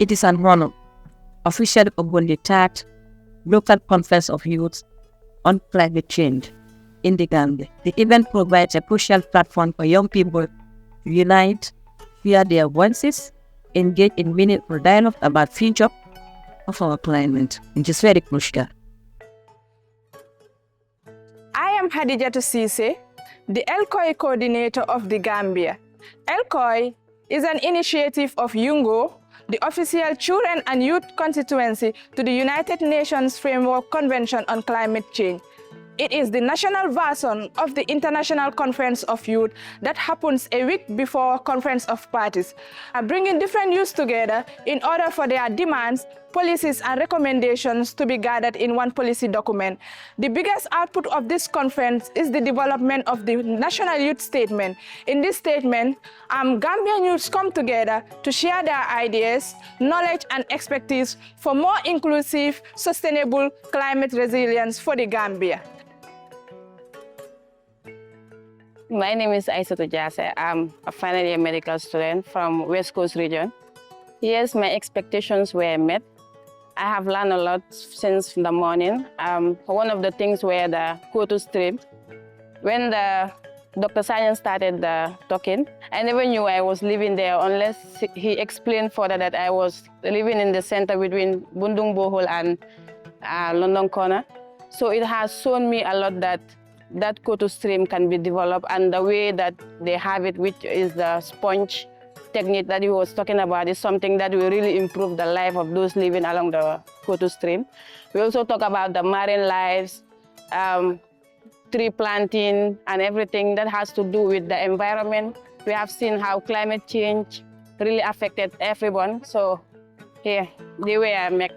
It is an honor officially open the third local conference of youth on climate change in the Gambia. The event provides a crucial platform for young people to unite, hear their voices, engage in meaningful dialogue about future of our climate, which is very crucial. I am Hadijatu Sise, the LCOY coordinator of the Gambia. LCOY is an initiative of UNGO, the official children and youth constituency to the United Nations Framework Convention on Climate Change. It is the national version of the International Conference of Youth that happens a week before Conference of Parties, bringing different youths together in order for their demands, policies, and recommendations to be gathered in one policy document. The biggest output of this conference is the development of the National Youth Statement. In this statement, Gambian youths come together to share their ideas, knowledge, and expertise for more inclusive, sustainable climate resilience for the Gambia. My name is Aissatou Jase. I'm a final year medical student from West Coast region. Yes, my expectations were met. I have learned a lot since the morning. One of the things were the go-to stream. When Dr. Sanyan started talking, I never knew I was living there unless he explained further that I was living in the center between Bundung Bohol and London Corner. So it has shown me a lot that go-to stream can be developed, and the way that they have it, which is the sponge technique that he was talking about, is something that will really improve the life of those living along the go-to stream. We also talk about the marine lives, tree planting, and everything that has to do with the environment. We have seen how climate change really affected everyone. So here, the way I make.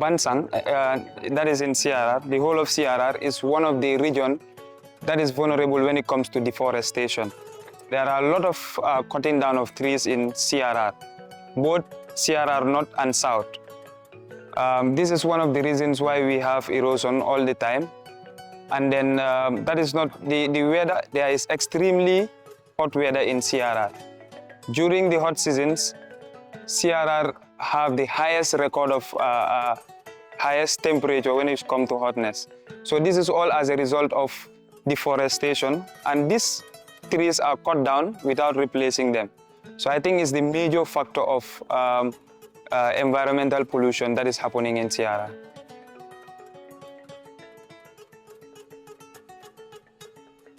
Bansang, that is in CRR, the whole of CRR is one of the regions that is vulnerable when it comes to deforestation. There are a lot of cutting down of trees in CRR, both CRR North and South. This is one of the reasons why we have erosion all the time. And then that is not, the weather, there is extremely hot weather in CRR. During the hot seasons, CRR have the highest record of highest temperature when it comes to hotness. So this is all as a result of deforestation, and these trees are cut down without replacing them. So I think it's the major factor of environmental pollution that is happening in CRR.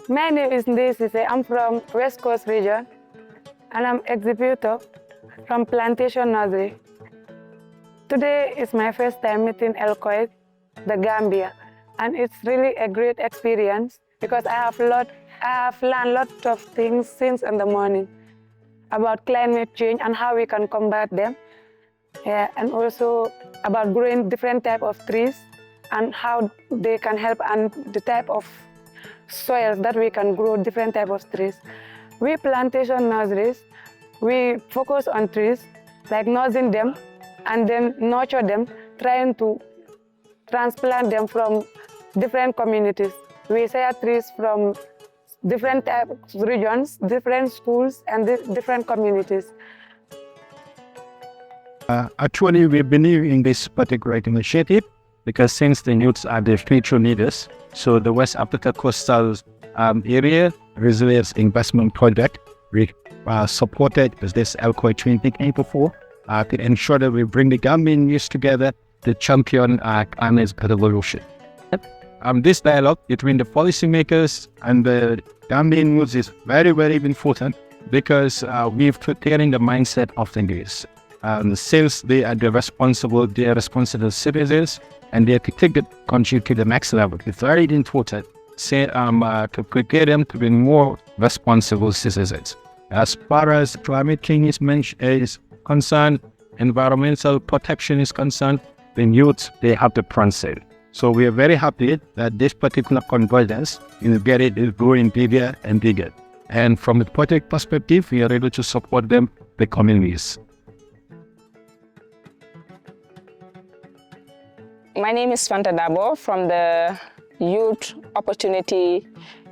My name is Ndesise. I'm from West Coast region, and I'm exhibitor from Plantation Nursery. Today is my first time meeting LCOY The Gambia, and it's really a great experience because I have learned a lot of things since in the morning about climate change and how we can combat them, and also about growing different types of trees and how they can help, and the type of soils that we can grow different types of trees. We plantation nurseries, we focus on trees, like nursing them and then nurture them, trying to transplant them from different communities. We share trees from different types of regions, different schools, and different communities. Actually, we believe in this particular initiative because since the youths are the future leaders, so the West Africa Coastal Area Resilience Investment Project, we supported this LCOY 2084 to ensure that we bring the Gambian youth together to champion climate revolution. This dialogue between the policymakers and the Gambian youth is very, very important because we've preparing the mindset of the youth. Since they are responsible citizens and they have to take the country to the next level, it's very important to prepare them to be more responsible citizens. As far as climate change is concerned, environmental protection is concerned, the youth, they have the front seat. So we are very happy that this particular convergence is growing bigger and bigger. And from the project perspective, we are able to support them, the communities. My name is Fanta Dabo from the Youth Opportunity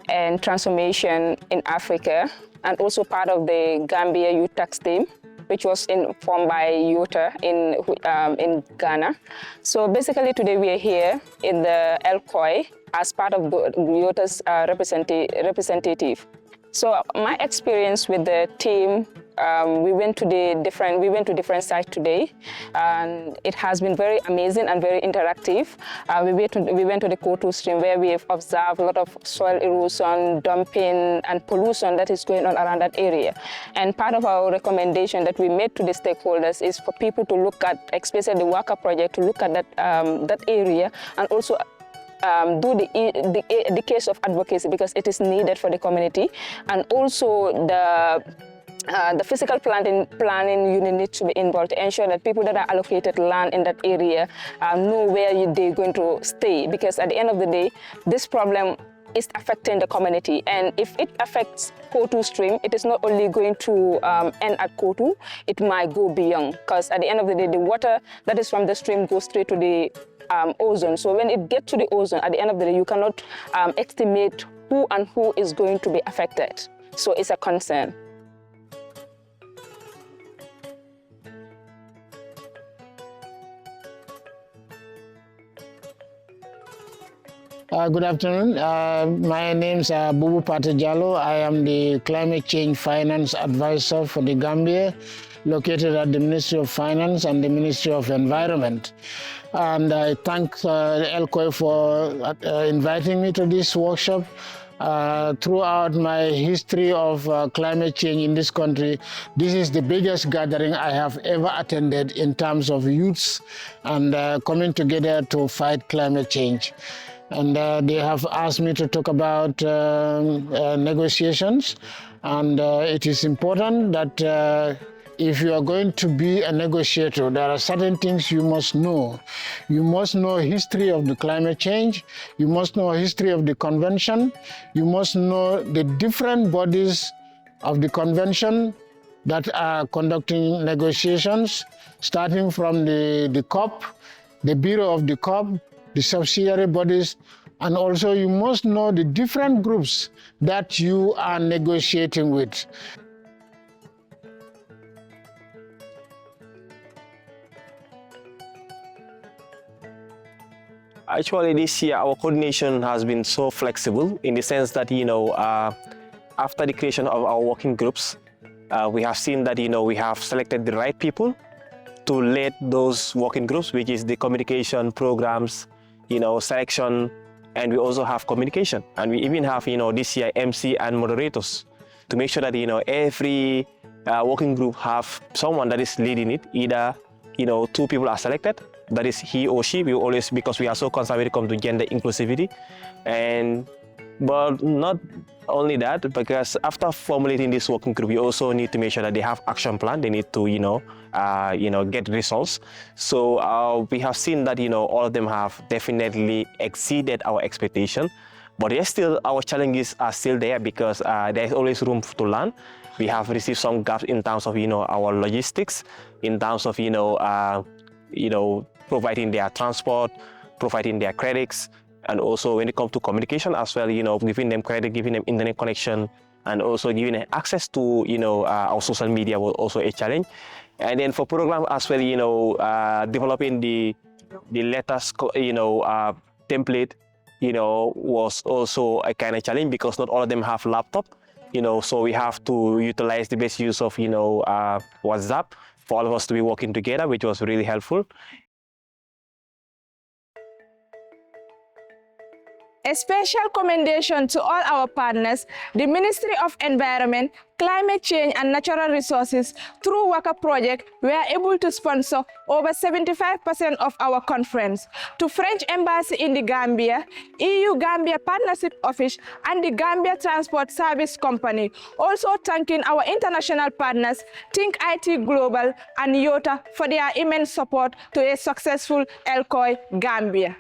and Transformation in Africa, and also part of the Gambia Youth Tax Team, which was formed by YOTA in Ghana. So basically today we are here in the LCOY as part of YOTA's representative. So my experience with the team, we went to different sites today, and it has been very amazing and very interactive. We went to the Kotu stream where we have observed a lot of soil erosion, dumping, and pollution that is going on around that area. And part of our recommendation that we made to the stakeholders is for people to look at, especially the WACA project, to look at that area and also do the case of advocacy, because it is needed for the community, and also the physical planning unit needs to be involved to ensure that people that are allocated land in that area know where they're going to stay, because at the end of the day, this problem is affecting the community, and if it affects Kotu stream, it is not only going to end at Kotu, it might go beyond, because at the end of the day, the water that is from the stream goes straight to the ozone. So when it gets to the ozone, at the end of the day, you cannot estimate who is going to be affected. So it's a concern. Good afternoon. My name is Bubu Pate Jallo. I am the Climate Change Finance Advisor for the Gambia, located at the Ministry of Finance and the Ministry of Environment. And I thank LCOY for inviting me to this workshop. Throughout my history of climate change in this country, this is the biggest gathering I have ever attended in terms of youths and coming together to fight climate change. And they have asked me to talk about negotiations, and it is important that if you are going to be a negotiator, there are certain things you must know. You must know history of the climate change. You must know history of the convention. You must know the different bodies of the convention that are conducting negotiations, starting from the COP, the Bureau of the COP, the subsidiary bodies, and also you must know the different groups that you are negotiating with. Actually, this year our coordination has been so flexible in the sense that, after the creation of our working groups, we have seen that, we have selected the right people to lead those working groups, which is the communication programs, selection, and we also have communication. And we even have, this year MC and moderators to make sure that, every working group have someone that is leading it. Either, 2 people are selected, that is he or she. We always, because we are so concerned when it comes to gender inclusivity. But not only that, because after formulating this working group, we also need to make sure that they have action plan. They need to, get results. So we have seen that, all of them have definitely exceeded our expectation. But yes, still, our challenges are still there, because there is always room to learn. We have received some gaps in terms of, our logistics, in terms of, providing their transport, providing their credits, and also when it comes to communication as well, giving them credit, giving them internet connection, and also giving them access to, our social media was also a challenge. And then for program as well, developing the letters, template, was also a kind of challenge, because not all of them have laptop, so we have to utilize the best use of, WhatsApp for all of us to be working together, which was really helpful. A special commendation to all our partners, the Ministry of Environment, Climate Change and Natural Resources. Through WACA project, we are able to sponsor over 75% of our conference. To French Embassy in the Gambia, EU Gambia Partnership Office and the Gambia Transport Service Company. Also thanking our international partners, Think IT Global and YOTA for their immense support to a successful LCOY Gambia.